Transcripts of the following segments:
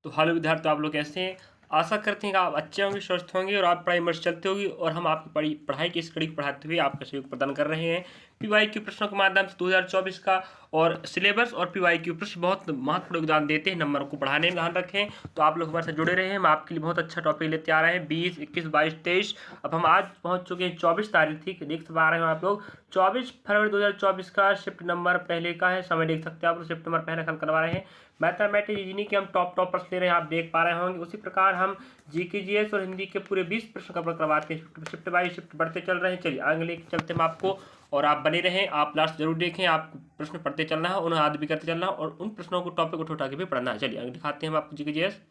तो हेलो विद्यार्थी, आप लोग कैसे हैं। आशा करते हैं कि आप अच्छे होंगे, स्वस्थ होंगे और आप पढ़ाई मस्त चलती होगी और हम आपकी पढ़ाई की इस कड़ी को पढ़ाते हुए आपका सहयोग प्रदान कर रहे हैं पीवाईक्यू प्रश्नों के माध्यम से 2024 का। और सिलेबस और पीवाईक्यू प्रश्न बहुत महत्वपूर्ण योगदान देते हैं नंबर को बढ़ाने में, ध्यान रखें। तो आप लोग हमारे साथ जुड़े रहे हैं, हम आपके लिए बहुत अच्छा टॉपिक लेते आ रहे हैं 20, 21, 22, 23। अब हम आज पहुंच चुके हैं 24 तारीख, ठीक देख पा रहे हैं आप लोग। 24 फरवरी 2024 का शिफ्ट नंबर पहले का है, समय देख सकते हैं आप लोग। शिफ्ट नंबर पहले हल करवा रहे हैं मैथमेटिक्स रीजनिंग के हम टॉप प्रश्न ले रहे हैं, आप देख पा रहे होंगे। उसी प्रकार हम जीके जीएस और हिंदी के पूरे 20 प्रश्न का करवाते हैं। शिफ्ट बाई शिफ्ट बढ़ते चल रहे हैं। चलिए आगे लेके चलते हैं आपको, और आप बने रहें, आप लास्ट जरूर देखें। आप प्रश्न पढ़ते चलना है, उन्हें याद भी करते चलना है और उन प्रश्नों को टॉपिक उठा के भी पढ़ना है। चलिए आगे दिखाते हैं हम आपको जीके जीएस।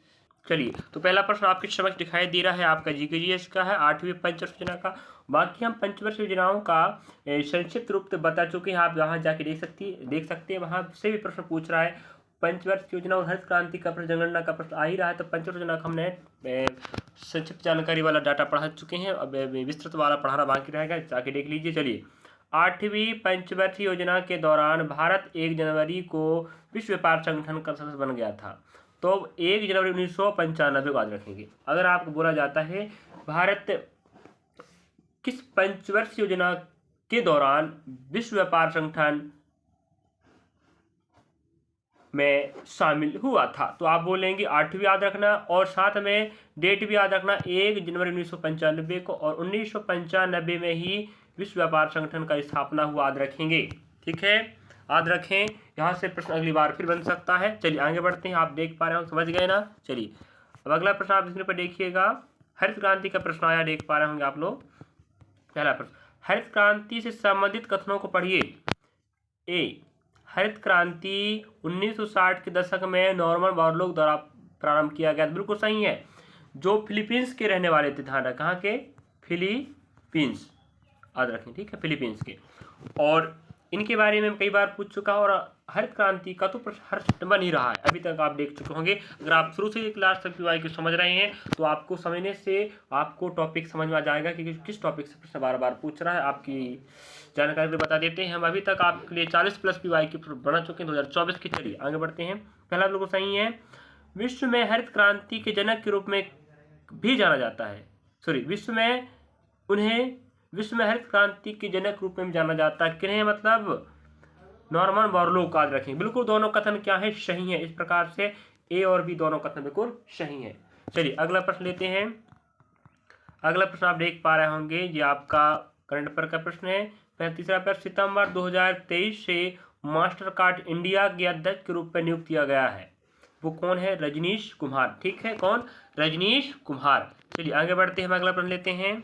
चलिए तो पहला प्रश्न आपके समक्ष दिखाई दे रहा है, आपका जीके जीएस का है 8वीं पंचवर्षीय योजना का। बाकी हम पंचवर्षीय योजनाओं का संक्षिप्त रूप से बता चुके हैं, आप वहाँ जाके देख सकते हैं। वहाँ से भी प्रश्न पूछ रहा है पंचवर्ष योजना और हरित क्रांति का प्रश्न, जनगणना का प्रश्न आ ही रहा है। तो पंचवर्ष योजना का हमने संक्षिप्त जानकारी वाला डाटा पढ़ा चुके हैं, अब विस्तृत वाला पढ़ाना बाकी रहेगा, जाके देख लीजिए। चलिए 8वीं पंचवर्षीय योजना के दौरान भारत 1 जनवरी को विश्व व्यापार संगठन का सदस्य बन गया था। तो 1 जनवरी 1995 को याद रखेंगे। अगर आपको बोला जाता है भारत किस पंचवर्षीय योजना के दौरान विश्व व्यापार संगठन में शामिल हुआ था, तो आप बोलेंगे 8वीं याद रखना और साथ में डेट भी याद रखना 1 जनवरी 1995 को, और 1995 में ही विश्व व्यापार संगठन का स्थापना हुआ, याद रखेंगे। ठीक है, याद रखें। यहाँ से प्रश्न अगली बार फिर बन सकता है। चलिए आगे बढ़ते हैं, आप देख पा रहे हो, समझ गए ना। चलिए अब अगला प्रश्न आप स्क्रीन पर देखिएगा, हरित क्रांति का प्रश्न आया, देख पा रहे होंगे आप लोग। पहला प्रश्न, हरित क्रांति से संबंधित कथनों को पढ़िए। ए, हरित क्रांति 1960 के दशक में नॉर्मन बोरलॉग द्वारा प्रारंभ किया गया, बिल्कुल सही है। जो फिलीपींस के रहने वाले थे, ध्यान रखें, कहाँ के, फिलीपींस, याद रखें, ठीक है, फिलीपींस के। और इनके बारे में कई बार पूछ चुका, और हरित क्रांति का तो प्रश्न हर शिफ्ट बन ही रहा है, अभी तक आप देख चुके होंगे। अगर आप शुरू से क्लास तक पीवाईक्यू समझ रहे हैं तो आपको समझने से आपको टॉपिक समझ में आ जाएगा कि किस टॉपिक से प्रश्न बार बार पूछ रहा है। आपकी जानकारी भी बता देते हैं हम, अभी तक आपके लिए 40+ पीवाईक्यू बना चुके हैं 2024 की। चलिए आगे बढ़ते हैं। पहला बिल्कुल सही है, विश्व में हरित क्रांति के जनक के रूप में भी जाना जाता है, विश्व में हरित क्रांति के जनक रूप में जाना जाता है। किन्हें, मतलब नॉर्मन बोरलॉग, याद रखें। बिल्कुल दोनों कथन क्या है, सही है। इस प्रकार से ए और बी दोनों कथन बिल्कुल सही है। चलिए अगला प्रश्न लेते हैं। अगला प्रश्न आप देख पा रहे होंगे, ये आपका करंट अफेयर का प्रश्न है। तीसरा प्रश्न, सितंबर 2023 से मास्टर कार्ड इंडिया के अध्यक्ष के रूप में नियुक्त किया गया है, वो कौन है, रजनीश कुमार। ठीक है, कौन, रजनीश कुमार। चलिए आगे बढ़ते हैं, हम अगला प्रश्न लेते हैं।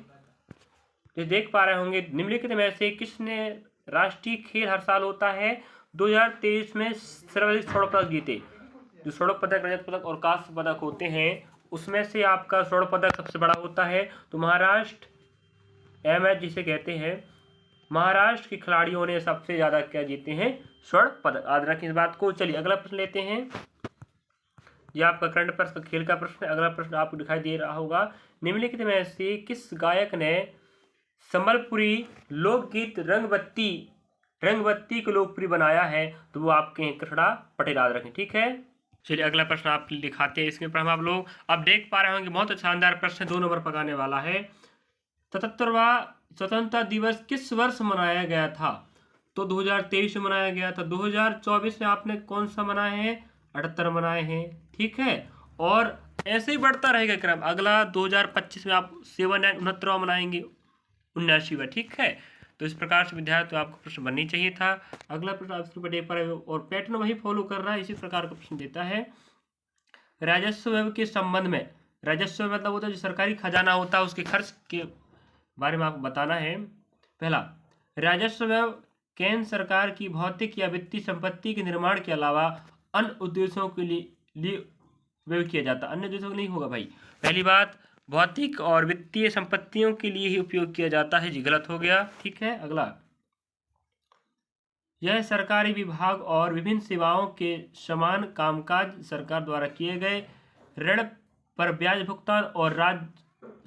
तो देख पा रहे होंगे, निम्नलिखित में से किसने राष्ट्रीय खेल हर साल होता है 2023 में सर्वाधिक स्वर्ण पदक जीते। जो स्वर्ण पदक, रजत पदक और कांस्य पदक होते हैं, उसमें से आपका स्वर्ण पदक सबसे बड़ा होता है। तो महाराष्ट्र, MS जिसे कहते हैं, महाराष्ट्र के खिलाड़ियों ने सबसे ज्यादा क्या जीते हैं, स्वर्ण पदक, याद रखें इस बात को। चलिए अगला प्रश्न लेते हैं, यह आपका करंट अफेयर्स का खेल का प्रश्न। अगला प्रश्न आपको दिखाई दे रहा होगा, निम्नलिखित में से किस गायक ने संबलपुरी लोकगीत रंगबत्ती को लोकप्रिय बनाया है, तो वो आपके कृष्णा पटेल, याद रखें। ठीक है, चलिए अगला प्रश्न आप दिखाते हैं इसके ऊपर। आप लोग अब देख पा रहे होंगे, बहुत शानदार प्रश्न, 2 नंबर पकाने वाला है। 77वां स्वतंत्रता दिवस किस वर्ष मनाया गया था, तो 2023 में मनाया गया था। 2024 में आपने कौन सा मनाए हैं, 78 मनाए हैं। ठीक है, और ऐसे ही बढ़ता रहेगा क्रम। अगला 2025 में आप 69वां मनाएंगे, 79वां। ठीक है, तो इस प्रकार से विद्यार्थी आपको प्रश्न बननी चाहिए था। अगला प्रश्न आप इसके देख पा रहे हो, और पैटर्न वही फॉलो कर रहा है, इसी प्रकार का प्रश्न देता है। राजस्व व्यय के संबंध में, राजस्व मतलब होता है जो सरकारी खजाना होता है, उसके खर्च के बारे में आपको बताना है। पहला, राजस्व व्यय केंद्र सरकार की भौतिक या वित्तीय संपत्ति के निर्माण के अलावा अन्य उद्देश्यों के लिए व्यय किया जाता है। अन्य उद्देश्यों के नहीं होगा भाई। पहली बात, भौतिक और वित्तीय संपत्तियों के लिए ही उपयोग किया जाता है, जी गलत हो गया। ठीक है, अगला, यह सरकारी विभाग और विभिन्न सेवाओं के समान कामकाज सरकार द्वारा किए गए ऋण पर ब्याज भुगतान और राज्य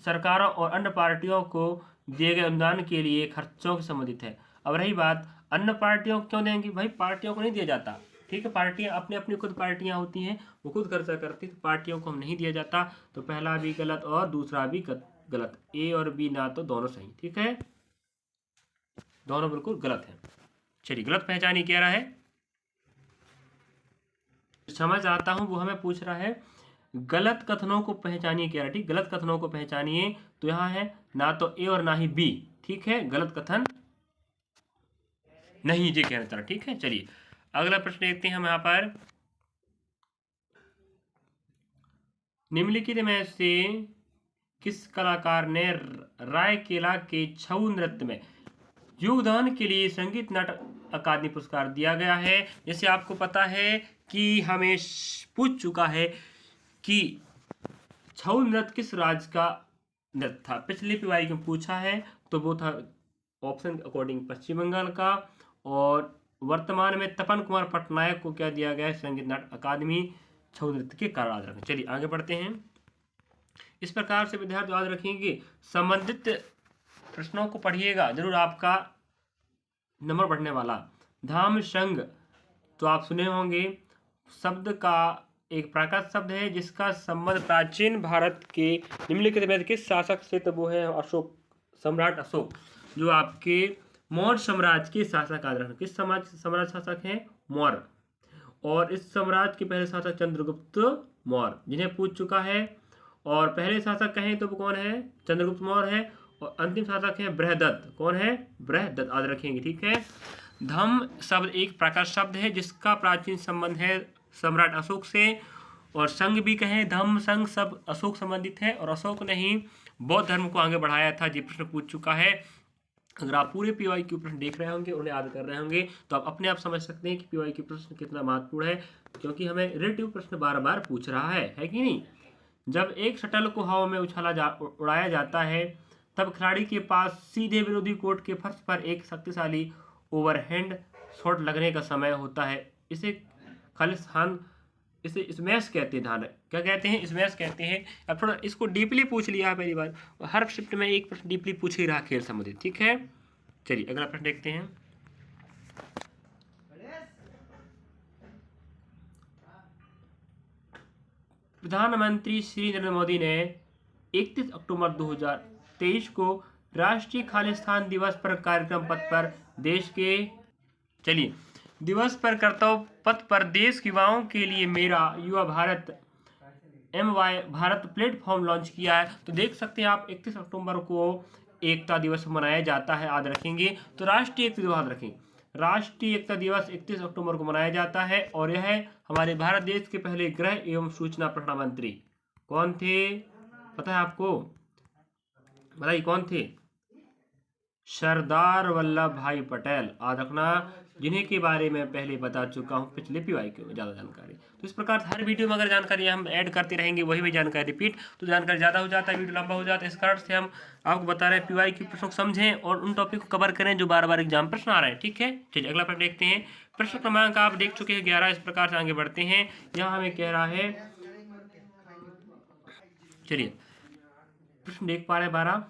सरकारों और अन्य पार्टियों को दिए गए अनुदान के लिए खर्चों से संबंधित है। अब रही बात, अन्य पार्टियों को क्यों देंगी भाई, पार्टियों को नहीं दिया जाता, ठीक है, पार्टियां अपनी अपनी खुद पार्टियां होती हैं, वो खुद खर्चा करती, तो पार्टियों को हम नहीं दिया जाता। तो पहला भी गलत और दूसरा भी गलत, ए और बी ना तो दोनों सही। ठीक है, दोनों बिल्कुल गलत है। चलिए, गलत पहचानिए कह रहा है, समझ आता हूं वो हमें पूछ रहा है गलत कथनों को पहचानिए कह रहा है। ठीक, गलत कथनों को पहचानिए, तो यहाँ है ना तो ए और ना ही बी। ठीक है, गलत कथन नहीं जी कहना चाह रहा। ठीक है, चलिए अगला प्रश्न देखते हैं हम यहाँ पर, निम्नलिखित में से किस कलाकार ने रायकेला के छऊ नृत्य में योगदान के लिए संगीत नाटक अकादमी पुरस्कार दिया गया है। जैसे आपको पता है कि हमें पूछ चुका है कि छऊ नृत्य किस राज्य का नृत्य था, पिछले पीवाई में पूछा है, तो वो था ऑप्शन अकॉर्डिंग पश्चिम बंगाल का। और वर्तमान में तपन कुमार पटनायक को क्या दिया गया है, संगीत नाटक अकादमी छऊ नृत्य के कारण याद रखें। चलिए आगे बढ़ते हैं। इस प्रकार से विद्यार्थी याद रखेंगे, संबंधित प्रश्नों को पढ़िएगा जरूर, आपका नंबर बढ़ने वाला। धाम संघ तो आप सुने होंगे, शब्द का एक प्राकृत शब्द है जिसका संबंध प्राचीन भारत के निम्नलिखित में किस शासक से, तो वो है अशोक, सम्राट अशोक, जो आपके मौर्य साम्राज्य के शासक आदि। किस साम्राज्य शासक हैं, मौर्य। और इस साम्राज्य के पहले शासक चंद्रगुप्त मौर्य, जिन्हें पूछ चुका है। और पहले शासक कहें तो वो कौन है, चंद्रगुप्त मौर्य है। और अंतिम शासक है बृहदत्त, कौन है, बृहदत्त, याद रखेंगे। ठीक है, धम्म शब्द एक प्राकृत शब्द है जिसका प्राचीन संबंध है सम्राट अशोक से। और संघ भी कहें, धम्म संघ सब अशोक संबंधित है, और अशोक ने ही बौद्ध धर्म को आगे बढ़ाया था। ये प्रश्न पूछ चुका है। अगर आप पूरे PYQ प्रश्न देख रहे होंगे, उन्हें याद कर रहे होंगे, तो आप अपने आप समझ सकते हैं कि PYQ प्रश्न कितना महत्वपूर्ण है, क्योंकि हमें रिलेटिव प्रश्न बार बार पूछ रहा है कि नहीं। जब एक शटल को हवा में उड़ाया जाता है, तब खिलाड़ी के पास सीधे विरोधी कोर्ट के फर्श पर एक शक्तिशाली ओवरहैंड शॉट लगने का समय होता है। इसे खालिस्तान, इसे स्मैश कहते हैं। ध्यान, क्या कहते हैं, स्मैश कहते हैं। अब थोड़ा इसको डीपली पूछ लिया पहली बार, हर शिफ्ट में एक प्रश्न डीपली पूछ ही रहा खेल संबंधित। ठीक है, चलिए अगला प्रश्न देखते हैं। प्रधानमंत्री श्री नरेंद्र मोदी ने 31 अक्टूबर 2023 को राष्ट्रीय खालिस्तान दिवस पर कार्यक्रम पथ पर देश के, चलिए, दिवस पर कर्तव्य पथ पर देश के युवाओं के लिए मेरा युवा Bharat MY Bharat platform launch किया है। तो देख सकते हैं आप 31 अक्टूबर को एकता दिवस मनाया जाता है, याद रखेंगे। तो राष्ट्रीय एकता दिवस याद रखें, राष्ट्रीय एकता दिवस 31 अक्टूबर को मनाया जाता है। और यह हमारे भारत देश के पहले गृह एवं सूचना प्रसारण मंत्री कौन थे, पता है आपको, बताइए कौन थे, सरदार वल्लभ भाई पटेल, याद रखना, जिन्हें के बारे में पहले बता चुका हूं पिछले PYQ में ज़्यादा जानकारी। तो इस प्रकार हर वीडियो में अगर जानकारी हम ऐड करते रहेंगे, वही भी जानकारी रिपीट, तो जानकारी ज़्यादा हो जाता है, वीडियो लंबा हो जाता है। इस कारण से हम आपको बता रहे हैं PYQ प्रश्नों को समझें और उन टॉपिक को कवर करें जो बार बार एग्जाम प्रश्न आ रहे हैं। ठीक है, चलिए अगला प्रश्न देखते हैं। प्रश्न क्रमांक आप देख चुके हैं 11। इस प्रकार से आगे बढ़ते हैं। यहाँ हमें कह रहा है, चलिए प्रश्न देख पा रहे हैं 12,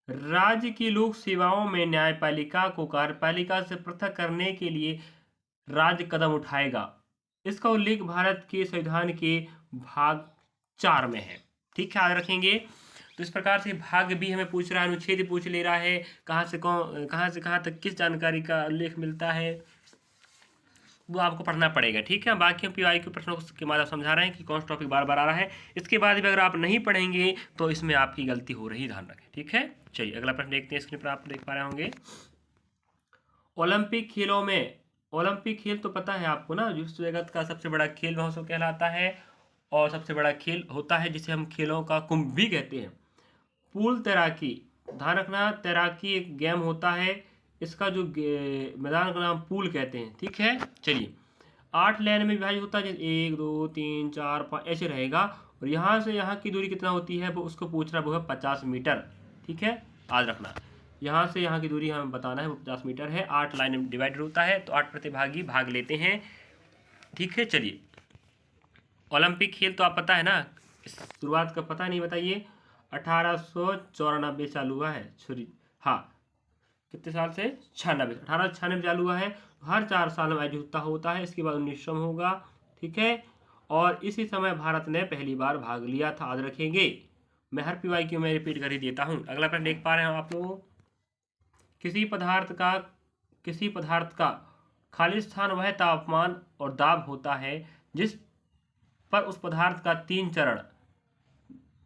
राज्य की लोक सेवाओं में न्यायपालिका को कार्यपालिका से पृथक करने के लिए राज्य कदम उठाएगा। इसका उल्लेख भारत के संविधान के भाग 4 में है। ठीक है, याद रखेंगे। तो इस प्रकार से भाग भी हमें पूछ रहा है, अनुच्छेद पूछ ले रहा है, कहाँ से कहाँ तक किस जानकारी का उल्लेख मिलता है, वो आपको पढ़ना पड़ेगा। ठीक है, बाकी हम PYQ प्रश्नों के बाद आप समझा रहे हैं कि कौन सा टॉपिक बार बार आ रहा है। इसके बाद भी अगर आप नहीं पढ़ेंगे तो इसमें आपकी गलती हो रही, ध्यान रखें। ठीक है, चलिए अगला प्रश्न देखते हैं। स्क्रीन पर आप देख पा रहे होंगे, ओलंपिक खेलों में, ओलंपिक खेल तो पता है आपको ना, विश्व जगत का सबसे बड़ा खेल महोत्सव कहलाता है, और सबसे बड़ा खेल होता है जिसे हम खेलों का कुंभ भी कहते हैं। पूल तैराकी, ध्यान रखना, तैराकी एक गेम होता है, इसका जो मैदान का नाम पूल कहते हैं। ठीक है, चलिए 8 लाइन में विभाजित होता है, जैसे 1 2 3 4 5 ऐसे रहेगा। और यहाँ से यहाँ की दूरी कितना होती है वो उसको पूछ रहा है, वो है 50 मीटर। ठीक है, याद रखना, यहाँ से यहाँ की दूरी हमें बताना है, वो 50 मीटर है। 8 लाइन में डिवाइडेड होता है, तो 8 प्रतिभागी भाग लेते हैं। ठीक है, चलिए ओलंपिक खेल तो आप पता है ना, शुरुआत का पता नहीं, बताइए। 1894 चालू हुआ है, हाँ, कितने साल से, 96, 1896 चालू हुआ है। हर 4 साल में आयोजित होता है। इसके बाद 1900 होगा, ठीक है। और इसी समय भारत ने पहली बार भाग लिया था, याद रखेंगे। मैं हर PYQ में रिपीट कर ही देता हूँ। अगला प्रश्न देख पा रहे हो आप लोग। किसी पदार्थ का खाली स्थान वह तापमान और दाब होता है जिस पर उस पदार्थ का 3 चरण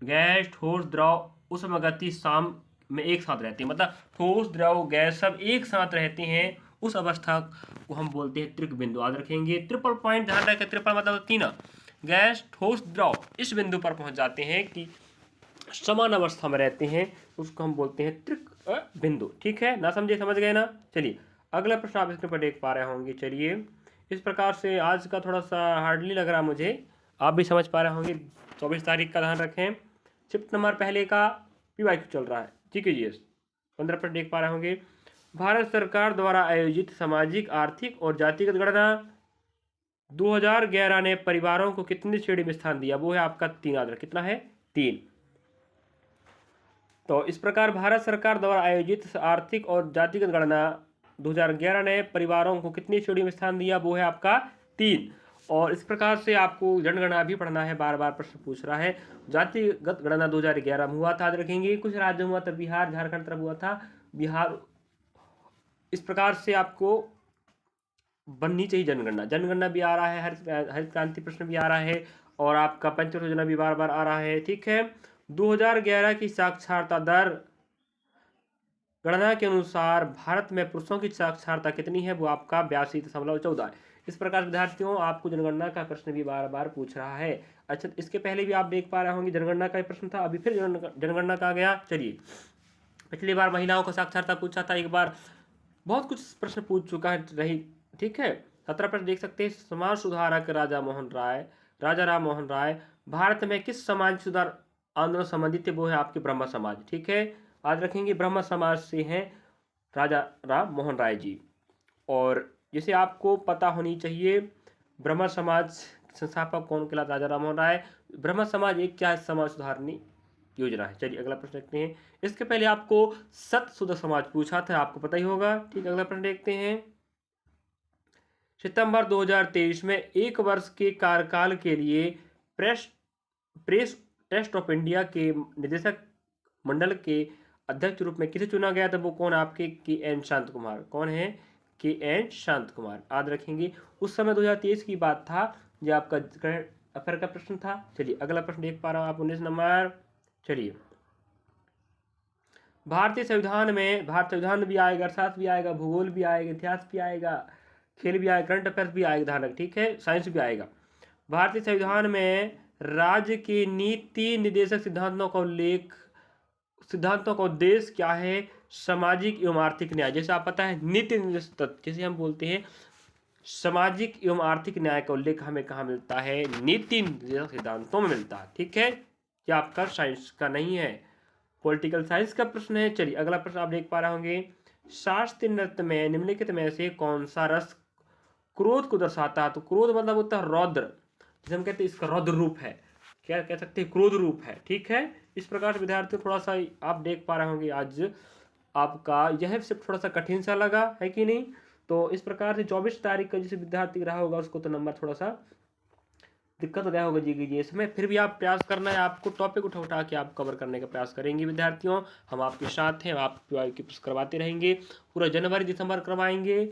गैस, ठोस, द्रव, उष्म गति साम में एक साथ रहते हैं। मतलब ठोस, द्रव, गैस सब एक साथ रहते हैं, उस अवस्था को हम बोलते हैं त्रिक बिंदु, याद रखेंगे। ट्रिपल पॉइंट ध्यान रखें, ट्रिपल मतलब 3, गैस, ठोस, द्रव इस बिंदु पर पहुंच जाते हैं कि समान अवस्था में रहते हैं, उसको हम बोलते हैं त्रिक बिंदु, ठीक है ना। समझ गए ना। चलिए अगला प्रश्न आप इसके ऊपर देख पा रहे होंगे। चलिए इस प्रकार से आज का थोड़ा सा हार्डली लग रहा मुझे, आप भी समझ पा रहे होंगे। 24 तारीख का ध्यान रखें। शिफ्ट नंबर पहले का PYQ चल रहा है, ठीक है। GS 15 प्रश्न देख पा रहे होंगे। भारत सरकार द्वारा आयोजित सामाजिक, आर्थिक और जातिगत गणना 2011 ने परिवारों को कितनी श्रेणी में स्थान दिया? वो है आपका 3, याद रखें कितना है? 3। तो इस प्रकार भारत सरकार द्वारा आयोजित आर्थिक और जातिगत गणना 2011 ने परिवारों को कितनी श्रेणी में स्थान दिया? वो है आपका 3। और इस प्रकार से आपको जनगणना भी पढ़ना है, बार बार प्रश्न पूछ रहा है। जातिगत गणना 2011 में हुआ था, याद रखेंगे। कुछ राज्यों में हुआ था, बिहार, झारखंड तरफ हुआ था। बिहार इस प्रकार से आपको बननी चाहिए जनगणना भी आ रहा है, हरित क्रांति प्रश्न भी आ रहा है, और आपका पंचवर्ष योजना भी बार बार आ रहा है, ठीक है। 2011 की साक्षरता दर गणना के अनुसार भारत में पुरुषों की साक्षरता कितनी है? वो आपका 82.14 है। इस प्रकार विद्यार्थियों आपको जनगणना का प्रश्न भी बार बार पूछ रहा है। अच्छा, इसके पहले भी आप देख पा रहे होंगे जनगणना का प्रश्न था, अभी फिर जनगणना का आ गया। चलिए पिछली बार महिलाओं का साक्षरता पूछा था, एक बार बहुत कुछ प्रश्न पूछ चुका है रही, ठीक है। 17 प्रश्न देख सकते हैं। समाज सुधारक राजा राम मोहन राय भारत में किस समाज सुधार आंदोलन संबंधित थे? वो है आपके ब्रह्म समाज, ठीक है। याद रखेंगे ब्रह्म समाज से हैं राजा राम मोहन राय जी। और जिसे आपको पता होनी चाहिए, ब्रह्म समाज संस्थापक कौन कहलाता? राजा राम मोहन राय। ब्रह्म समाज एक क्या है? समाज सुधारनी योजना है। चलिए अगला प्रश्न देखते हैं। इसके पहले आपको सतशुद्ध समाज पूछा था, आपको पता ही होगा, ठीक। अगला प्रश्न देखते हैं। सितंबर 2023 में 1 वर्ष के कार्यकाल के लिए प्रेस ट्रस्ट ऑफ इंडिया के निदेशक मंडल के अध्यक्ष के रूप में किसे चुना गया था? वो कौन? आपके KN शांत कुमार। कौन है? KN शांत कुमार, याद रखेंगे। उस समय 2023 की बात था, जो आपका करंट अफेयर का प्रश्न था। चलिए अगला प्रश्न देख पा रहा हूँ आप 19 नंबर। चलिए भारतीय संविधान भी आएगा, अर्थशास्त्र भी आएगा, भूगोल भी आएगा, इतिहास भी आएगा, खेल भी आएगा, करंट अफेयर्स भी आएगा, ध्यान रख, ठीक है। साइंस भी आएगा। भारतीय संविधान में राज्य के नीति निर्देशक सिद्धांतों का उद्देश्य क्या है? सामाजिक एवं आर्थिक न्याय। जैसे आप पता है नीति निर्देशक तत्व, जिसे हम बोलते हैं सामाजिक एवं आर्थिक न्याय का उल्लेख हमें कहाँ मिलता है? नीति निर्देशक सिद्धांतों में मिलता है, ठीक है। क्या आपका साइंस का नहीं है, पॉलिटिकल साइंस का प्रश्न है। चलिए अगला प्रश्न आप देख पा रहे होंगे। शास्त्रीय नृत्य में निम्नलिखित में से कौन सा रस क्रोध को दर्शाता है? तो क्रोध मतलब होता है रौद्र, जिसे हम कहते हैं इसका रौद्र रूप है, क्या कह सकते हैं? क्रोध रूप है, ठीक है। इस प्रकार विद्यार्थियों थोड़ा सा आप देख पा रहे होंगे, आज आपका यह सिर्फ थोड़ा सा कठिन सा लगा है कि नहीं। तो इस प्रकार से 24 तारीख का जिस विद्यार्थी रहा होगा उसको तो नंबर थोड़ा सा दिक्कत हो गया होगा जी इसमें। फिर भी आप प्रयास करना है, आपको टॉपिक उठा के आप कवर करने का प्रयास करेंगे विद्यार्थियों। हम आपके साथ हैं, आप PYQ करवाते रहेंगे, पूरा जनवरी दिसंबर करवाएंगे,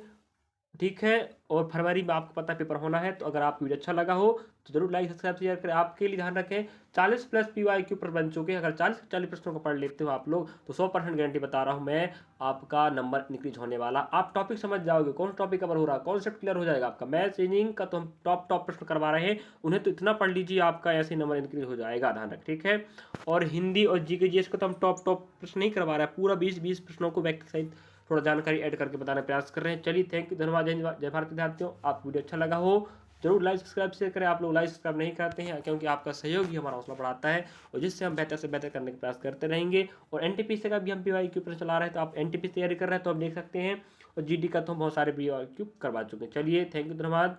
ठीक है। और फरवरी में आपको पता पेपर होना है। तो अगर आपको वीडियो अच्छा लगा हो तो जरूर लाइक सब्सक्राइब शेयर करें। आपके लिए ध्यान रखें 40+ PYQ पर बन चुके हैं। अगर 40 प्रश्नों को पढ़ लेते हो आप लोग तो 100% गारंटी बता रहा हूं मैं, आपका नंबर इंक्रीज होने वाला। आप टॉपिक समझ जाओगे, कौन टॉपिक कवर हो रहा है, कॉन्सेप्ट क्लियर हो जाएगा आपका। मैथ्स रीजनिंग का तो हम टॉप प्रश्न करवा रहे हैं, उन्हें तो इतना पढ़ लीजिए, आपका ऐसे नंबर इंक्रीज हो जाएगा, ध्यान रख, ठीक है। और हिंदी और GK GS को तो हम टॉप प्रश्न नहीं करवा रहे हैं, पूरा 20 प्रश्नों को वैक्ट सहित थोड़ा जानकारी ऐड करके बताने का प्रयास कर रहे हैं। चलिए थैंक यू, धन्यवाद, जय भारत विद्यार्थियों। आप वीडियो अच्छा लगा हो जरूर लाइक सब्सक्राइब शेयर करें। आप लोग लाइक सब्सक्राइब नहीं करते हैं क्योंकि आपका सहयोग ही हमारा हौसला बढ़ाता है, और जिससे हम बेहतर से बेहतर करने का प्रयास करते रहेंगे। और NTPC का भी हम PYQ प्रश्न चला रहे हैं, तो आप NTPC तैयारी कर रहे हैं तो आप देख सकते हैं। और GD का तो हम बहुत सारे PYQ करवा चुके हैं। चलिए थैंक यू, धन्यवाद।